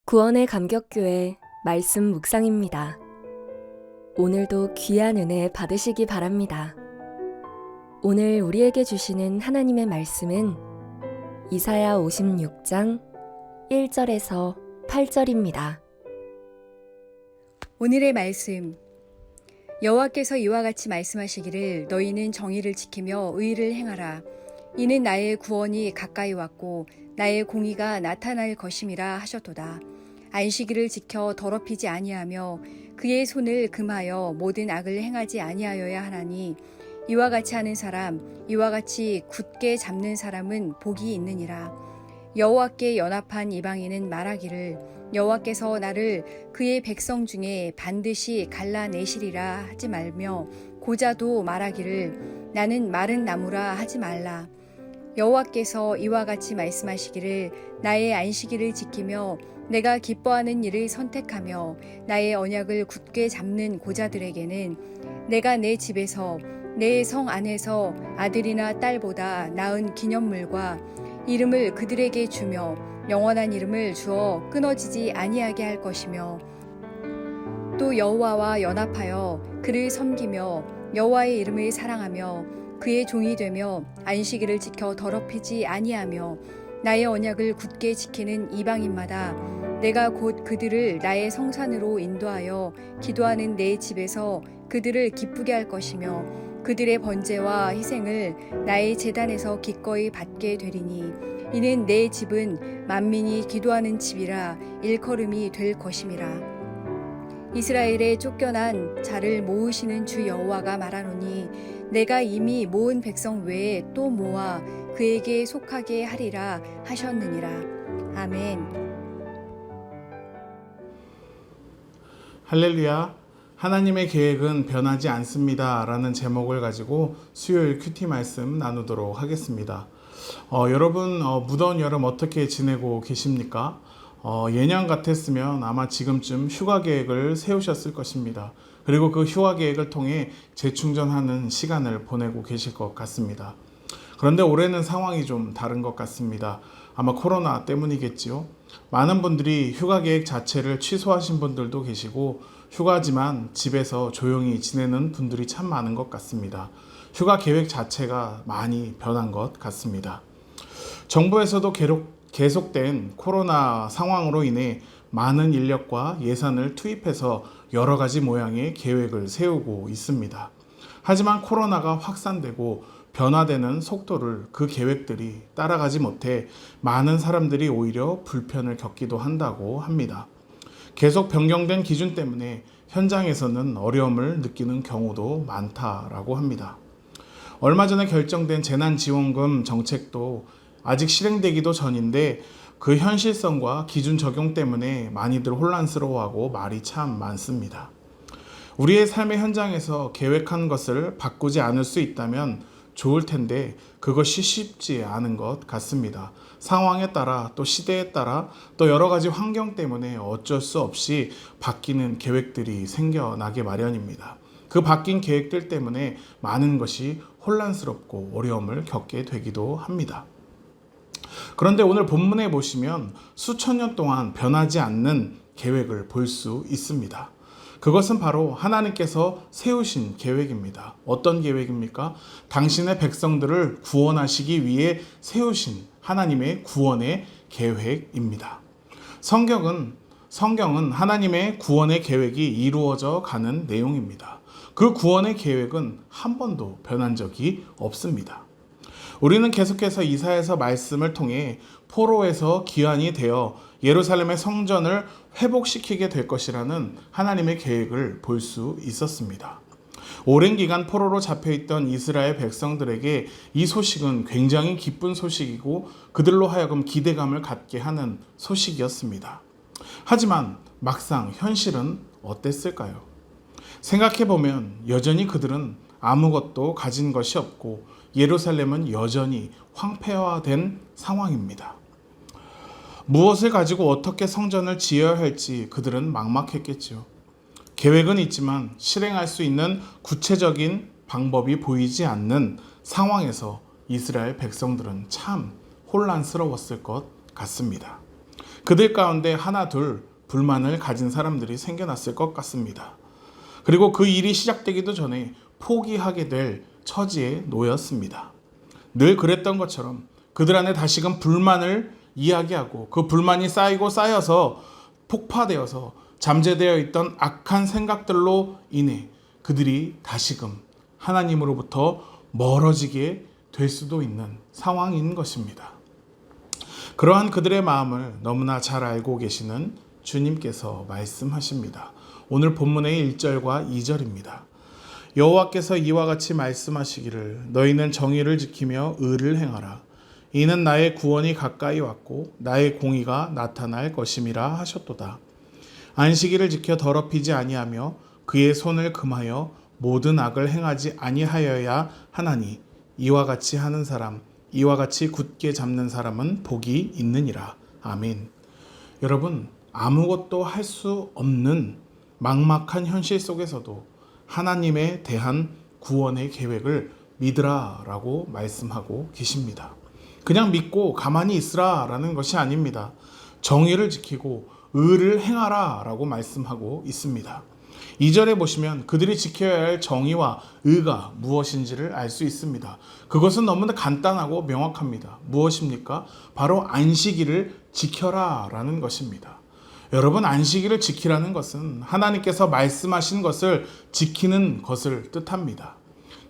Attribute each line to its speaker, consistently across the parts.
Speaker 1: 구원의 감격교회 말씀 묵상입니다. 오늘도 귀한 은혜 받으시기 바랍니다. 오늘 우리에게 주시는 하나님의 말씀은 이사야 56장 1절에서 8절입니다.
Speaker 2: 오늘의 말씀. 여호와께서 이와 같이 말씀하시기를 너희는 정의를 지키며 의를 행하라. 이는 나의 구원이 가까이 왔고 나의 공의가 나타날 것임이라 하셨도다. 안식일을 지켜 더럽히지 아니하며 그의 손을 금하여 모든 악을 행하지 아니하여야 하나니 이와 같이 하는 사람, 이와 같이 굳게 잡는 사람은 복이 있느니라. 여호와께 연합한 이방인은 말하기를 여호와께서 나를 그의 백성 중에 반드시 갈라내시리라 하지 말며 고자도 말하기를 나는 마른 나무라 하지 말라. 여호와께서 이와 같이 말씀하시기를 나의 안식일을 지키며 내가 기뻐하는 일을 선택하며 나의 언약을 굳게 잡는 고자들에게는 내가 내 집에서 내 성 안에서 아들이나 딸보다 나은 기념물과 이름을 그들에게 주며 영원한 이름을 주어 끊어지지 아니하게 할 것이며 또 여호와와 연합하여 그를 섬기며 여호와의 이름을 사랑하며 그의 종이 되며 안식일을 지켜 더럽히지 아니하며 나의 언약을 굳게 지키는 이방인마다 내가 곧 그들을 나의 성산으로 인도하여 기도하는 내 집에서 그들을 기쁘게 할 것이며 그들의 번제와 희생을 나의 제단에서 기꺼이 받게 되리니 이는 내 집은 만민이 기도하는 집이라 일컬음이 될 것임이라. 이스라엘에 쫓겨난 자를 모으시는 주 여호와가 말하노니 내가 이미 모은 백성 외에 또 모아 그에게 속하게 하리라 하셨느니라. 아멘.
Speaker 3: 할렐루야. 하나님의 계획은 변하지 않습니다 라는 제목을 가지고 수요일 큐티 말씀 나누도록 하겠습니다. 여러분 무더운 여름 어떻게 지내고 계십니까? 예년 같았으면 아마 지금쯤 휴가 계획을 세우셨을 것입니다. 그리고 그 휴가 계획을 통해 재충전하는 시간을 보내고 계실 것 같습니다. 그런데 올해는 상황이 좀 다른 것 같습니다. 아마 코로나 때문이겠지요. 많은 분들이 휴가 계획 자체를 취소하신 분들도 계시고 휴가지만 집에서 조용히 지내는 분들이 참 많은 것 같습니다. 휴가 계획 자체가 많이 변한 것 같습니다. 정부에서도 계속된 코로나 상황으로 인해 많은 인력과 예산을 투입해서 여러 가지 모양의 계획을 세우고 있습니다. 하지만 코로나가 확산되고 변화되는 속도를 그 계획들이 따라가지 못해 많은 사람들이 오히려 불편을 겪기도 한다고 합니다. 계속 변경된 기준 때문에 현장에서는 어려움을 느끼는 경우도 많다라고 합니다. 얼마 전에 결정된 재난지원금 정책도 아직 실행되기도 전인데 그 현실성과 기준 적용 때문에 많이들 혼란스러워하고 말이 참 많습니다. 우리의 삶의 현장에서 계획한 것을 바꾸지 않을 수 있다면 좋을 텐데 그것이 쉽지 않은 것 같습니다. 상황에 따라 또 시대에 따라 또 여러 가지 환경 때문에 어쩔 수 없이 바뀌는 계획들이 생겨나게 마련입니다. 그 바뀐 계획들 때문에 많은 것이 혼란스럽고 어려움을 겪게 되기도 합니다. 그런데 오늘 본문에 보시면 수천 년 동안 변하지 않는 계획을 볼 수 있습니다. 그것은 바로 하나님께서 세우신 계획입니다. 어떤 계획입니까? 당신의 백성들을 구원하시기 위해 세우신 하나님의 구원의 계획입니다. 성경은 하나님의 구원의 계획이 이루어져 가는 내용입니다. 그 구원의 계획은 한 번도 변한 적이 없습니다. 우리는 계속해서 이사야서 말씀을 통해 포로에서 귀환이 되어 예루살렘의 성전을 회복시키게 될 것이라는 하나님의 계획을 볼 수 있었습니다. 오랜 기간 포로로 잡혀있던 이스라엘 백성들에게 이 소식은 굉장히 기쁜 소식이고 그들로 하여금 기대감을 갖게 하는 소식이었습니다. 하지만 막상 현실은 어땠을까요? 생각해보면 여전히 그들은 아무것도 가진 것이 없고 예루살렘은 여전히 황폐화된 상황입니다. 무엇을 가지고 어떻게 성전을 지어야 할지 그들은 막막했겠죠. 계획은 있지만 실행할 수 있는 구체적인 방법이 보이지 않는 상황에서 이스라엘 백성들은 참 혼란스러웠을 것 같습니다. 그들 가운데 하나 둘 불만을 가진 사람들이 생겨났을 것 같습니다. 그리고 그 일이 시작되기도 전에 포기하게 될 처지에 놓였습니다. 늘 그랬던 것처럼 그들 안에 다시금 불만을 이야기하고 그 불만이 쌓이고 쌓여서 폭파되어서 잠재되어 있던 악한 생각들로 인해 그들이 다시금 하나님으로부터 멀어지게 될 수도 있는 상황인 것입니다. 그러한 그들의 마음을 너무나 잘 알고 계시는 주님께서 말씀하십니다. 오늘 본문의 1절과 2절입니다. 여호와께서 이와 같이 말씀하시기를 너희는 정의를 지키며 의를 행하라. 이는 나의 구원이 가까이 왔고 나의 공의가 나타날 것임이라 하셨도다. 안식일을 지켜 더럽히지 아니하며 그의 손을 금하여 모든 악을 행하지 아니하여야 하나니 이와 같이 하는 사람 이와 같이 굳게 잡는 사람은 복이 있느니라. 아멘. 여러분, 아무것도 할 수 없는 막막한 현실 속에서도 하나님에 대한 구원의 계획을 믿으라 라고 말씀하고 계십니다. 그냥 믿고 가만히 있으라 라는 것이 아닙니다. 정의를 지키고 의를 행하라 라고 말씀하고 있습니다. 2절에 보시면 그들이 지켜야 할 정의와 의가 무엇인지를 알 수 있습니다. 그것은 너무나 간단하고 명확합니다. 무엇입니까? 바로 안식일을 지켜라 라는 것입니다. 여러분, 안식일을 지키라는 것은 하나님께서 말씀하신 것을 지키는 것을 뜻합니다.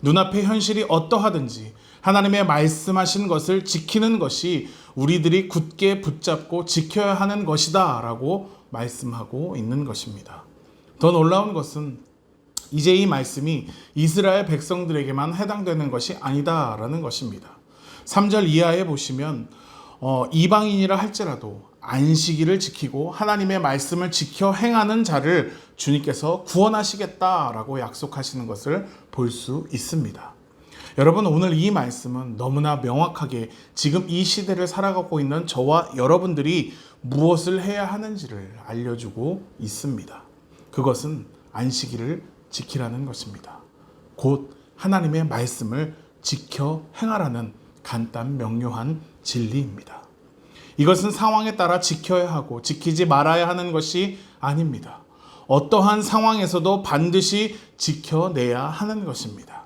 Speaker 3: 눈앞의 현실이 어떠하든지 하나님의 말씀하신 것을 지키는 것이 우리들이 굳게 붙잡고 지켜야 하는 것이다 라고 말씀하고 있는 것입니다. 더 놀라운 것은 이제 이 말씀이 이스라엘 백성들에게만 해당되는 것이 아니다라는 것입니다. 3절 이하에 보시면 이방인이라 할지라도 안식일을 지키고 하나님의 말씀을 지켜 행하는 자를 주님께서 구원하시겠다라고 약속하시는 것을 볼 수 있습니다. 여러분, 오늘 이 말씀은 너무나 명확하게 지금 이 시대를 살아가고 있는 저와 여러분들이 무엇을 해야 하는지를 알려주고 있습니다. 그것은 안식일을 지키라는 것입니다. 곧 하나님의 말씀을 지켜 행하라는 간단 명료한 진리입니다. 이것은 상황에 따라 지켜야 하고 지키지 말아야 하는 것이 아닙니다. 어떠한 상황에서도 반드시 지켜내야 하는 것입니다.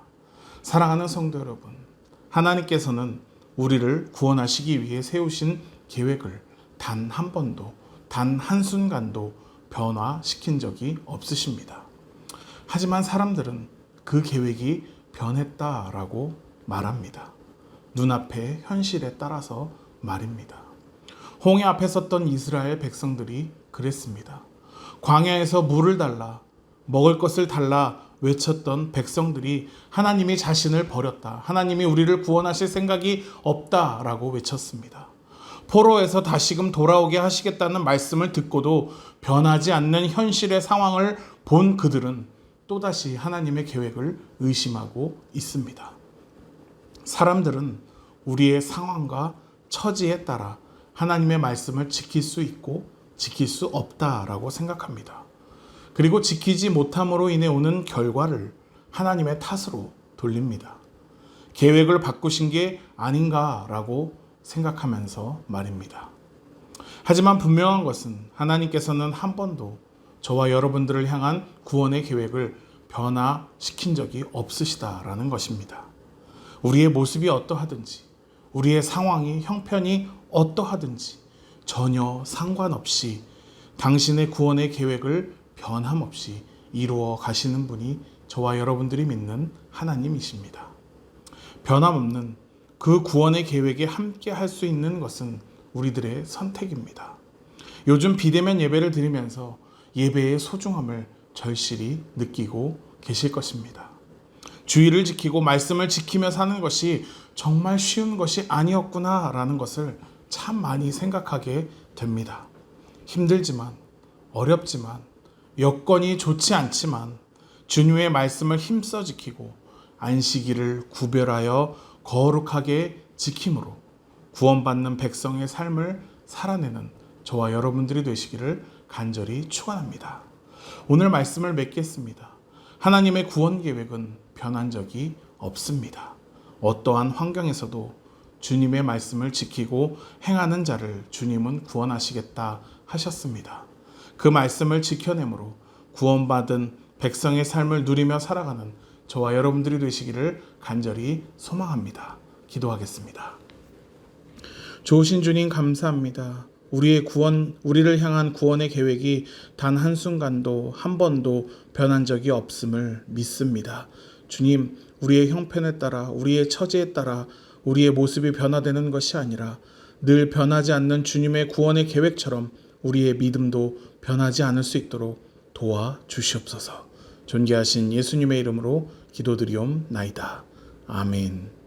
Speaker 3: 사랑하는 성도 여러분, 하나님께서는 우리를 구원하시기 위해 세우신 계획을 단 한 번도, 단 한순간도 변화시킨 적이 없으십니다. 하지만 사람들은 그 계획이 변했다라고 말합니다. 눈앞의 현실에 따라서 말입니다. 홍해 앞에 섰던 이스라엘 백성들이 그랬습니다. 광야에서 물을 달라, 먹을 것을 달라 외쳤던 백성들이 하나님이 자신을 버렸다, 하나님이 우리를 구원하실 생각이 없다라고 외쳤습니다. 포로에서 다시금 돌아오게 하시겠다는 말씀을 듣고도 변하지 않는 현실의 상황을 본 그들은 또다시 하나님의 계획을 의심하고 있습니다. 사람들은 우리의 상황과 처지에 따라 하나님의 말씀을 지킬 수 있고 지킬 수 없다라고 생각합니다. 그리고 지키지 못함으로 인해 오는 결과를 하나님의 탓으로 돌립니다. 계획을 바꾸신 게 아닌가라고 생각하면서 말입니다. 하지만 분명한 것은 하나님께서는 한 번도 저와 여러분들을 향한 구원의 계획을 변화시킨 적이 없으시다라는 것입니다. 우리의 모습이 어떠하든지, 우리의 상황이 형편이 어떠하든지 전혀 상관없이 당신의 구원의 계획을 변함없이 이루어 가시는 분이 저와 여러분들이 믿는 하나님이십니다. 변함없는 그 구원의 계획에 함께 할 수 있는 것은 우리들의 선택입니다. 요즘 비대면 예배를 드리면서 예배의 소중함을 절실히 느끼고 계실 것입니다. 주의를 지키고 말씀을 지키며 사는 것이 정말 쉬운 것이 아니었구나라는 것을 참 많이 생각하게 됩니다. 힘들지만, 어렵지만, 여건이 좋지 않지만 주님의 말씀을 힘써 지키고 안식일을 구별하여 거룩하게 지킴으로 구원받는 백성의 삶을 살아내는 저와 여러분들이 되시기를 간절히 축원합니다. 오늘 말씀을 맺겠습니다. 하나님의 구원 계획은 변한 적이 없습니다. 어떠한 환경에서도 주님의 말씀을 지키고 행하는 자를 주님은 구원하시겠다 하셨습니다. 그 말씀을 지켜내므로 구원받은 백성의 삶을 누리며 살아가는 저와 여러분들이 되시기를 간절히 소망합니다. 기도하겠습니다. 좋으신 주님 감사합니다. 우리를 향한 구원의 계획이 단 한순간도 한 번도 변한 적이 없음을 믿습니다. 주님, 우리의 형편에 따라, 우리의 처지에 따라 우리의 모습이 변화되는 것이 아니라 늘 변하지 않는 주님의 구원의 계획처럼 우리의 믿음도 변하지 않을 수 있도록 도와주시옵소서. 존귀하신 예수님의 이름으로 기도드리옵나이다. 아멘.